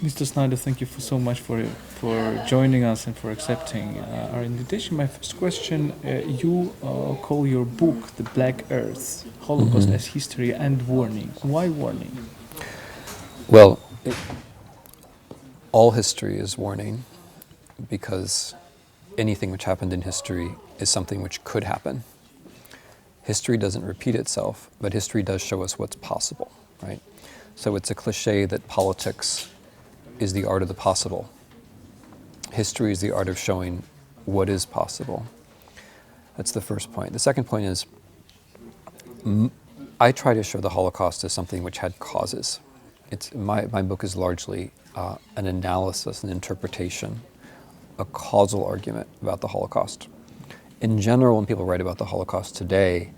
Mr. Snyder, thank you so much for joining us and for accepting our invitation. My first question: you call your book "The Black Earth: Holocaust as History and Warning." Why warning? Well, all history is warning because anything which happened in history is something which could happen. History doesn't repeat itself, but history does show us what's possible, right? So it's a cliche that politics is the art of the possible. History is the art of showing what is possible. That's the first point. The second point is, I try to show the Holocaust as something which had causes. My book is largely an analysis, an interpretation, a causal argument about the Holocaust. In general, when people write about the Holocaust today,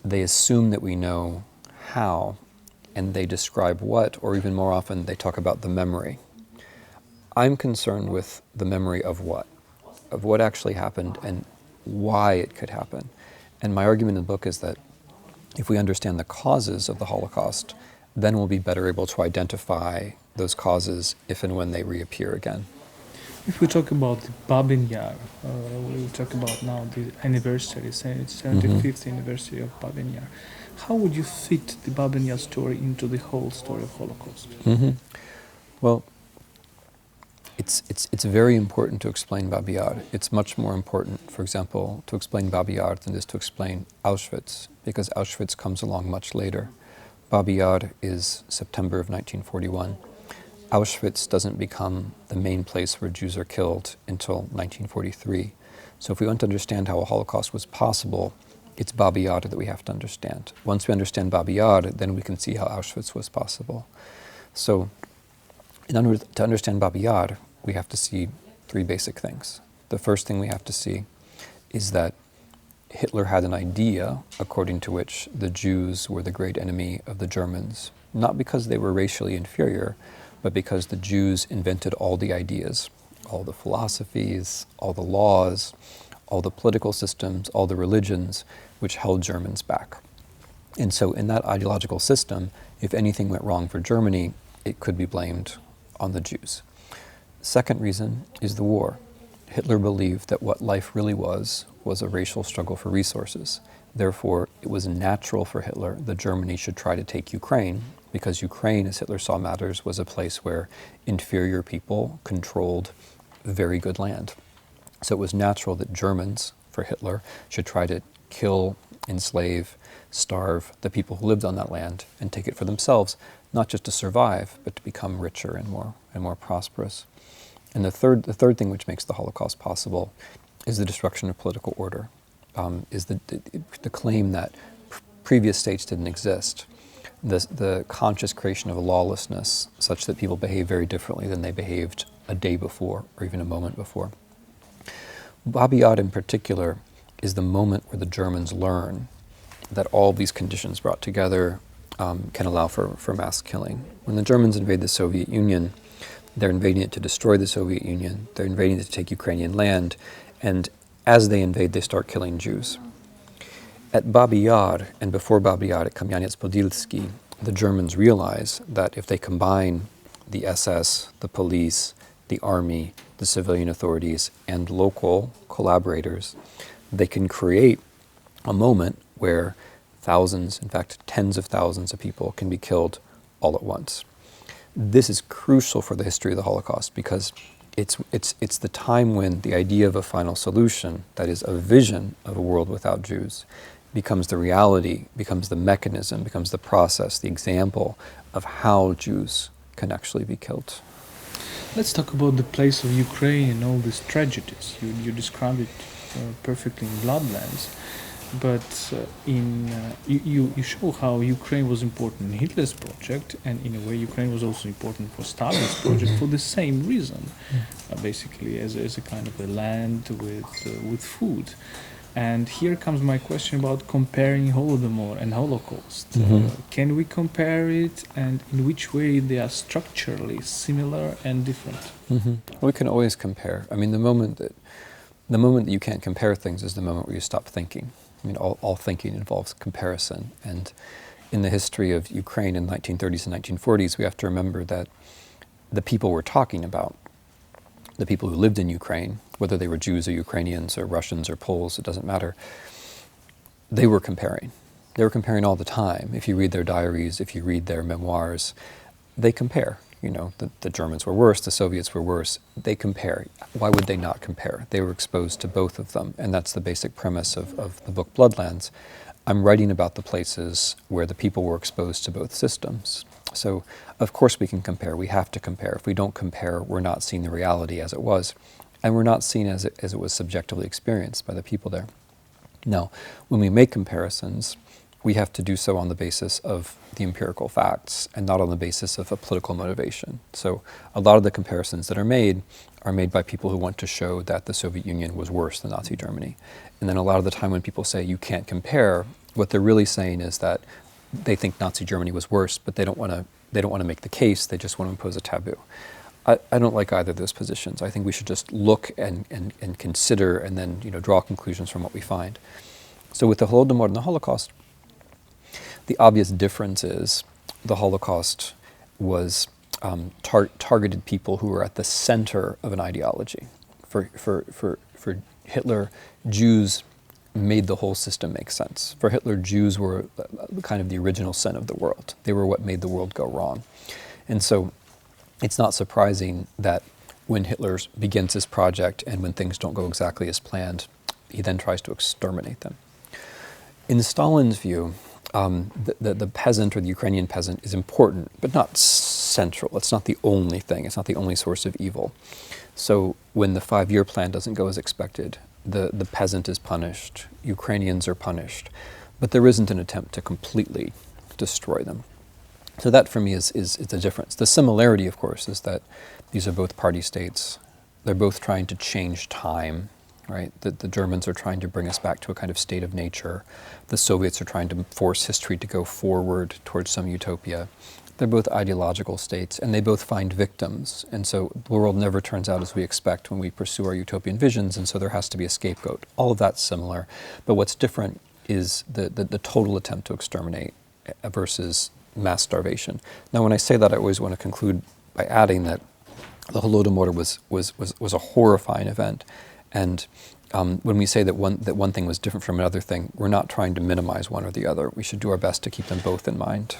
they assume that we know how, and they describe what, or even more often, they talk about the memory. I'm concerned with the memory of what actually happened and why it could happen. And my argument in the book is that if we understand the causes of the Holocaust, then we'll be better able to identify those causes if and when they reappear again. If we talk about the Babyn Yar, we talk about now the anniversary, say it's 75th anniversary of Babyn Yar. How would you fit the Babyn Yar story into the whole story of Holocaust? Well, it's very important to explain Babyn Yar. It's much more important, for example, to explain Babyn Yar than it is to explain Auschwitz, because Auschwitz comes along much later. Babyn Yar is September of 1941. Auschwitz doesn't become the main place where Jews are killed until 1943. So if we want to understand how a Holocaust was possible, it's Babyn Yar that we have to understand. Once we understand Babyn Yar, then we can see how Auschwitz was possible. So to understand Babyn Yar, we have to see three basic things. The first thing we have to see is that Hitler had an idea according to which the Jews were the great enemy of the Germans, not because they were racially inferior, but because the Jews invented all the ideas, all the philosophies, all the laws, all the political systems, all the religions which held Germans back. And so in that ideological system, if anything went wrong for Germany, it could be blamed on the Jews. Second reason is the war. Hitler believed that what life really was a racial struggle for resources. Therefore, it was natural for Hitler that Germany should try to take Ukraine, because Ukraine, as Hitler saw matters, was a place where inferior people controlled very good land. So it was natural that Germans, for Hitler, should try to kill, enslave, starve the people who lived on that land and take it for themselves, not just to survive, but to become richer and more prosperous. And the third thing which makes the Holocaust possible is the destruction of political order, is the claim that previous states didn't exist, the conscious creation of a lawlessness such that people behave very differently than they behaved a day before or even a moment before. Babyn Yar in particular is the moment where the Germans learn that all these conditions brought together can allow for mass killing. When the Germans invade the Soviet Union, they're invading it to destroy the Soviet Union, they're invading it to take Ukrainian land, and as they invade, they start killing Jews. At Babyn Yar, and before Babyn Yar at Kyivan, the Germans realize that if they combine the SS, the police, the army, the civilian authorities, and local collaborators, they can create a moment where thousands, in fact tens of thousands of people can be killed all at once. This is crucial for the history of the Holocaust because it's the time when the idea of a final solution, that is a vision of a world without Jews, becomes the reality, becomes the mechanism, becomes the process, the example of how Jews can actually be killed. Let's talk about the place of Ukraine and all these tragedies. You described it perfectly in Bloodlands, but you show how Ukraine was important in Hitler's project, and in a way Ukraine was also important for Stalin's project for the same reason, basically as a kind of a land with food. And here comes my question about comparing Holodomor and Holocaust. Can we compare it, and in which way they are structurally similar and different? We can always compare. I mean, the moment that you can't compare things is the moment where you stop thinking. I mean, all thinking involves comparison. And in the history of Ukraine in the 1930s and 1940s, we have to remember that the people we're talking about, the people who lived in Ukraine, whether they were Jews or Ukrainians or Russians or Poles, it doesn't matter, they were comparing. They were comparing all the time. If you read their diaries, if you read their memoirs, they compare. You know, the Germans were worse, the Soviets were worse. They compare. Why would they not compare? They were exposed to both of them, and that's the basic premise of the book Bloodlands. I'm writing about the places where the people were exposed to both systems. So, of course we can compare. We have to compare. If we don't compare, we're not seeing the reality as it was, and we're not seeing as it was subjectively experienced by the people there. Now, when we make comparisons, we have to do so on the basis of the empirical facts and not on the basis of a political motivation. So a lot of the comparisons that are made by people who want to show that the Soviet Union was worse than Nazi Germany. And then a lot of the time when people say you can't compare, what they're really saying is that they think Nazi Germany was worse, but they don't want to make the case, they just want to impose a taboo. I don't like either of those positions. I think we should just look and consider and then draw conclusions from what we find. So with the Holodomor and the Holocaust, the obvious difference is the Holocaust was targeted people who were at the center of an ideology. For Hitler, Jews made the whole system make sense. For Hitler, Jews were kind of the original sin of the world. They were what made the world go wrong. And so it's not surprising that when Hitler begins his project and when things don't go exactly as planned, he then tries to exterminate them. In Stalin's view, the peasant or the Ukrainian peasant is important, but not central. It's not the only thing. It's not the only source of evil. So when the 5-year plan doesn't go as expected, the peasant is punished, Ukrainians are punished, but there isn't an attempt to completely destroy them. So that for me is the difference. The similarity, of course, is that these are both party states. They're both trying to change time, right? The Germans are trying to bring us back to a kind of state of nature. The Soviets are trying to force history to go forward towards some utopia. They're both ideological states, and they both find victims. And so the world never turns out as we expect when we pursue our utopian visions, and so there has to be a scapegoat. All of that's similar, but what's different is the total attempt to exterminate versus mass starvation. Now, when I say that, I always want to conclude by adding that the Holodomor was a horrifying event, and when we say that one thing was different from another thing, we're not trying to minimize one or the other. We should do our best to keep them both in mind.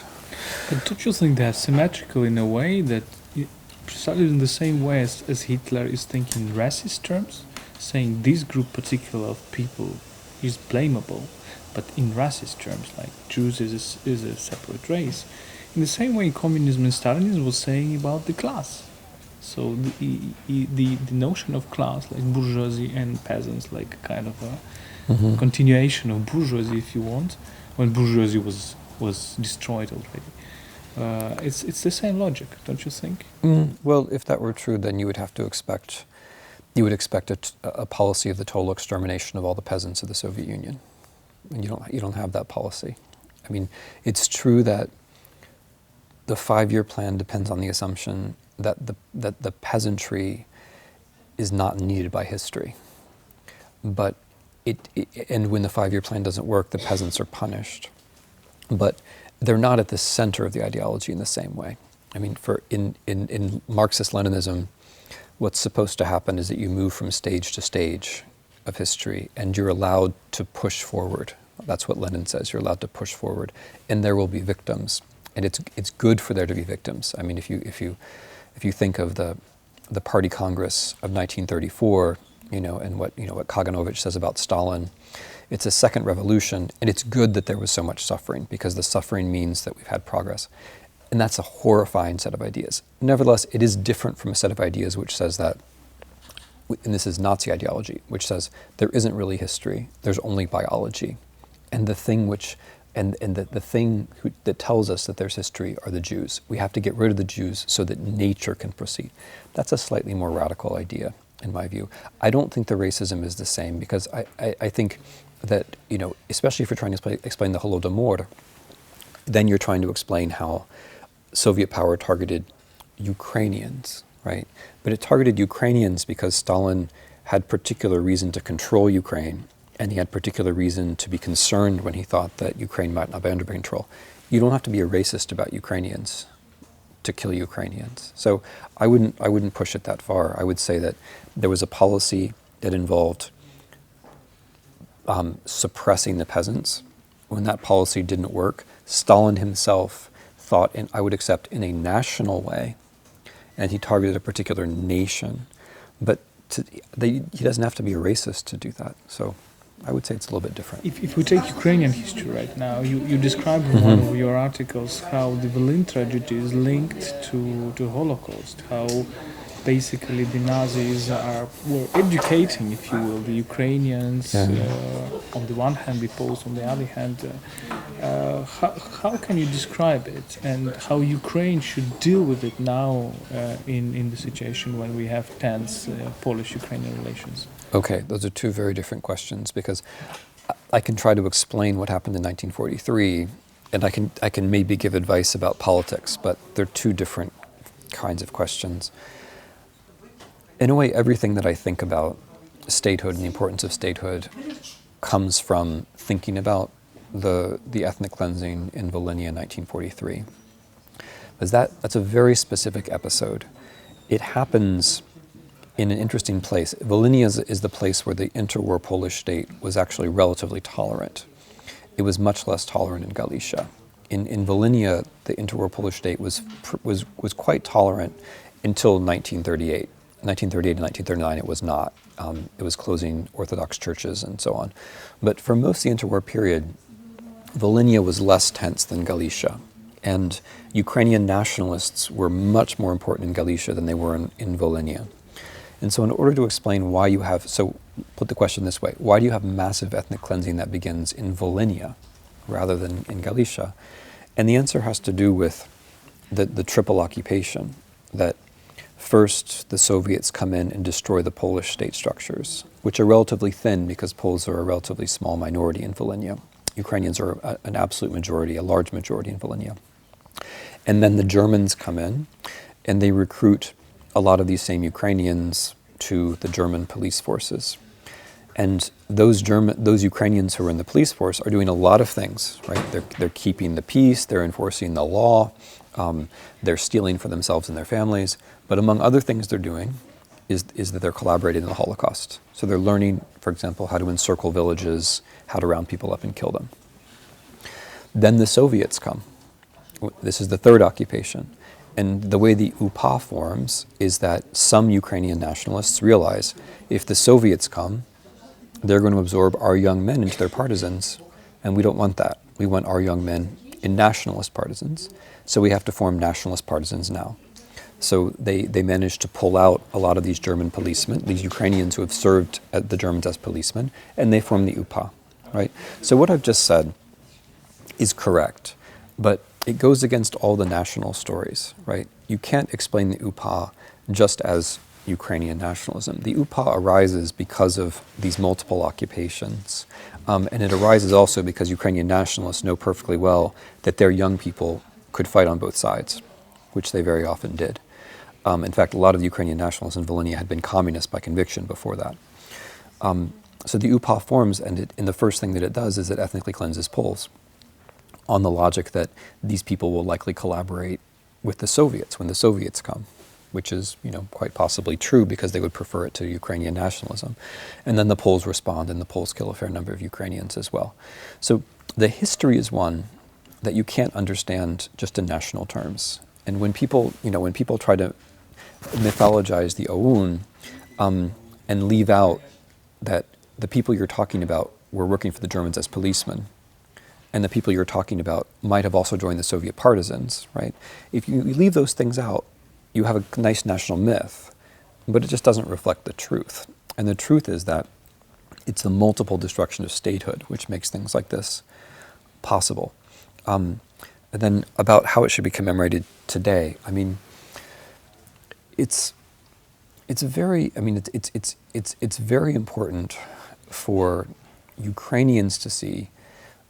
But don't you think they're symmetrical in a way that, precisely in the same way as Hitler is thinking in racist terms, saying this group particular of people is blamable, but in racist terms, like Jews is a separate race. In the same way, communism and Stalinism was saying about the class. So the notion of class, like bourgeoisie and peasants, like kind of a continuation of bourgeoisie, if you want, when bourgeoisie was destroyed already. It's the same logic, don't you think? Well, if that were true, then you would expect a policy of the total extermination of all the peasants of the Soviet Union. And you don't have that policy. I mean, it's true that the 5-year plan depends on the assumption that the peasantry is not needed by history. But and when the 5-year plan doesn't work, the peasants are punished. But they're not at the center of the ideology in the same way. I mean, in Marxist-Leninism, what's supposed to happen is that you move from stage to stage of history, and you're allowed to push forward. That's what Lenin says. You're allowed to push forward, and there will be victims, and it's good for there to be victims. I mean, if you think of the Party Congress of 1934, and what Kaganovich says about Stalin, it's a second revolution, and it's good that there was so much suffering because the suffering means that we've had progress, and that's a horrifying set of ideas. Nevertheless, it is different from a set of ideas which says that. And this is Nazi ideology, which says there isn't really history, there's only biology. And the thing that tells us that there's history are the Jews. We have to get rid of the Jews so that nature can proceed. That's a slightly more radical idea, in my view. I don't think the racism is the same, because I think that, especially if you're trying to explain the Holodomor, then you're trying to explain how Soviet power targeted Ukrainians, right? But it targeted Ukrainians because Stalin had particular reason to control Ukraine, and he had particular reason to be concerned when he thought that Ukraine might not be under control. You don't have to be a racist about Ukrainians to kill Ukrainians. So I wouldn't push it that far. I would say that there was a policy that involved suppressing the peasants. When that policy didn't work, Stalin himself thought, and I would accept, in a national way, and he targeted a particular nation. But he doesn't have to be a racist to do that. So I would say it's a little bit different. If we take Ukrainian history right now, you describe in one of your articles how the Berlin tragedy is linked to Holocaust, how basically the Nazis were educating, if you will, the Ukrainians. On the one hand, the Poles on the other hand. How can you describe it, and how Ukraine should deal with it now in the situation when we have tense Polish-Ukrainian relations? Okay, those are two very different questions, because I can try to explain what happened in 1943, and I can maybe give advice about politics, but they're two different kinds of questions. In a way, everything that I think about statehood and the importance of statehood comes from thinking about the ethnic cleansing in Volhynia in 1943. Because that's a very specific episode. It happens in an interesting place. Volhynia is the place where the interwar Polish state was actually relatively tolerant. It was much less tolerant in Galicia. In Volhynia, the interwar Polish state was quite tolerant until 1938. 1938 and 1939, it was not. It was closing Orthodox churches and so on. But for most of the interwar period, Volhynia was less tense than Galicia. And Ukrainian nationalists were much more important in Galicia than they were in Volhynia. And so in order to explain why you have, so put the question this way, why do you have massive ethnic cleansing that begins in Volhynia rather than in Galicia? And the answer has to do with the triple occupation, that first the Soviets come in and destroy the Polish state structures, which are relatively thin because Poles are a relatively small minority in Volhynia. Ukrainians are an absolute majority, a large majority in Volhynia. And then the Germans come in and they recruit a lot of these same Ukrainians to the German police forces. And those Ukrainians who are in the police force are doing a lot of things, right? They're keeping the peace, they're enforcing the law, they're stealing for themselves and their families. But among other things they're doing is that they're collaborating in the Holocaust. So they're learning, for example, how to encircle villages, how to round people up and kill them. Then the Soviets come. This is the third occupation. And the way the UPA forms is that some Ukrainian nationalists realize if the Soviets come, they're going to absorb our young men into their partisans, and we don't want that. We want our young men in nationalist partisans, so we have to form nationalist partisans now. So they managed to pull out a lot of these German policemen, these Ukrainians who have served the Germans as policemen, and they form the UPA, right? So what I've just said is correct, but it goes against all the national stories, right? You can't explain the UPA just as Ukrainian nationalism. The UPA arises because of these multiple occupations, and it arises also because Ukrainian nationalists know perfectly well that their young people could fight on both sides, which they very often did. In fact, a lot of the Ukrainian nationalists in Volhynia had been communist by conviction before that. So the UPA forms, and the first thing that it does is it ethnically cleanses Poles, on the logic that these people will likely collaborate with the Soviets when the Soviets come, which is, quite possibly true because they would prefer it to Ukrainian nationalism. And then the Poles respond, and the Poles kill a fair number of Ukrainians as well. So the history is one that you can't understand just in national terms. And when people try to mythologize the OUN and leave out that the people you're talking about were working for the Germans as policemen, and the people you're talking about might have also joined the Soviet partisans, right? If you leave those things out, you have a nice national myth, but it just doesn't reflect the truth. And the truth is that it's the multiple destruction of statehood which makes things like this possible. And then about how it should be commemorated today, it's very important for Ukrainians to see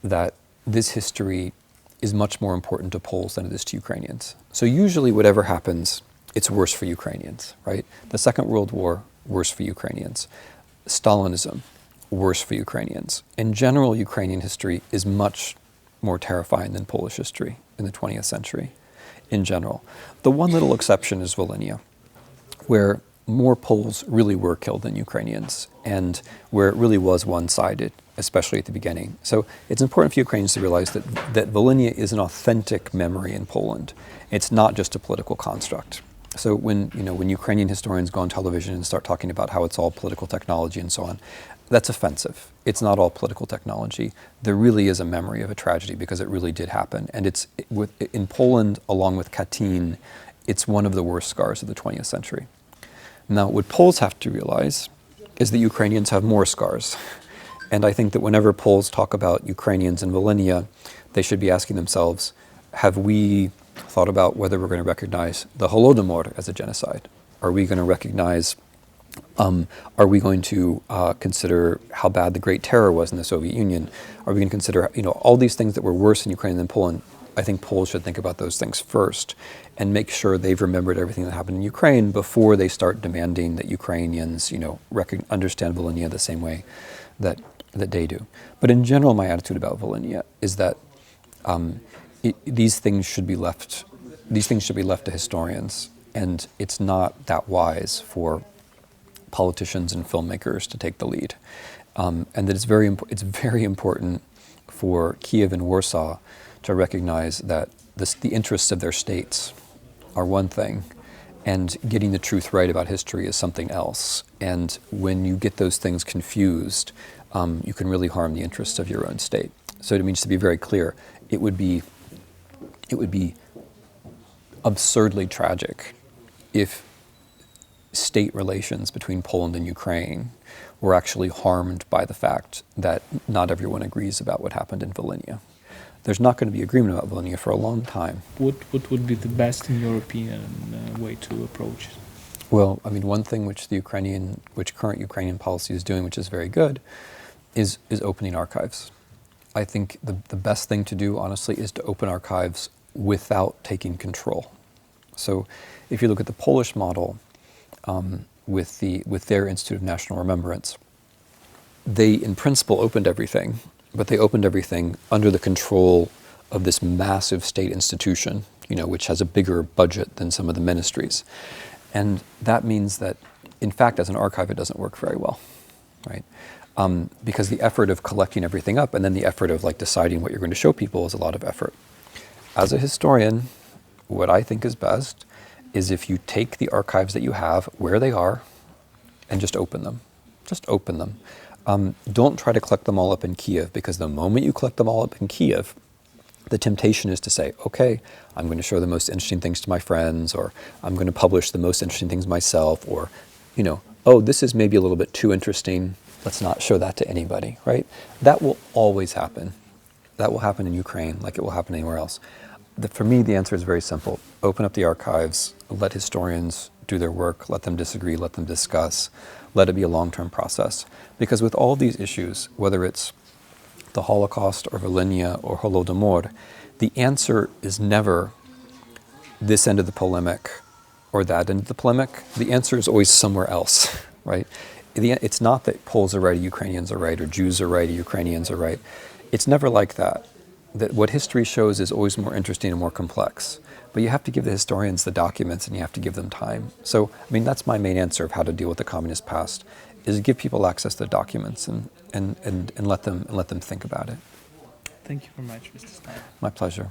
that this history is much more important to Poles than it is to Ukrainians. So usually whatever happens, it's worse for Ukrainians, right? The Second World War, worse for Ukrainians. Stalinism, worse for Ukrainians. In general, Ukrainian history is much more terrifying than Polish history in the 20th century. in general. The one little exception is Volhynia, where more Poles really were killed than Ukrainians, and where it really was one-sided, especially at the beginning. So it's important for Ukrainians to realize that Volhynia is an authentic memory in Poland. It's not just a political construct. So when Ukrainian historians go on television and start talking about how it's all political technology and so on, that's offensive. It's not all political technology. There really is a memory of a tragedy because it really did happen. And in Poland, along with Katyn, it's one of the worst scars of the 20th century. Now, what Poles have to realize is that Ukrainians have more scars. And I think that whenever Poles talk about Ukrainians in Volhynia, they should be asking themselves, have we thought about whether we're going to recognize the Holodomor as a genocide? Are we going to recognize, are we going to consider how bad the Great Terror was in the Soviet Union? Are we going to consider, all these things that were worse in Ukraine than Poland? I think Poles should think about those things first and make sure they've remembered everything that happened in Ukraine before they start demanding that Ukrainians, understand Volhynia the same way that they do. But in general, my attitude about Volhynia is that these things should be left to historians, and it's not that wise for politicians and filmmakers to take the lead. And that it's very important for Kyiv and Warsaw to recognize that the interests of their states are one thing, and getting the truth right about history is something else. And when you get those things confused, you can really harm the interests of your own state. So it means, to be very clear, it would be absurdly tragic if state relations between Poland and Ukraine were actually harmed by the fact that not everyone agrees about what happened in Volhynia. There's not going to be agreement about Volhynia for a long time. What would be the best, in your opinion, way to approach it? Well, one thing which current Ukrainian policy is doing, which is very good, is opening archives. I think the best thing to do, honestly, is to open archives without taking control. So if you look at the Polish model, with their Institute of National Remembrance, they in principle opened everything, but they opened everything under the control of this massive state institution, which has a bigger budget than some of the ministries. And that means that, in fact, as an archive, it doesn't work very well, right? Because the effort of collecting everything up and then the effort of deciding what you're going to show people is a lot of effort. As a historian, what I think is best is if you take the archives that you have where they are and just open them. Just open them. Don't try to collect them all up in Kyiv, because the moment you collect them all up in Kyiv, the temptation is to say, okay, I'm going to show the most interesting things to my friends, or I'm going to publish the most interesting things myself, or, oh, this is maybe a little bit too interesting, let's not show that to anybody, right? That will always happen. That will happen in Ukraine like it will happen anywhere else. For me, the answer is very simple. Open up the archives, let historians do their work, let them disagree, let them discuss, let it be a long-term process. Because with all these issues, whether it's the Holocaust or Volhynia or Holodomor, the answer is never this end of the polemic or that end of the polemic. The answer is always somewhere else, right? It's not that Poles are right or Ukrainians are right, or Jews are right or Ukrainians are right. It's never like that. That what history shows is always more interesting and more complex. But you have to give the historians the documents, and you have to give them time. So, that's my main answer of how to deal with the communist past, is give people access to the documents and let them think about it. Thank you very much, Mr. Snyder. My pleasure.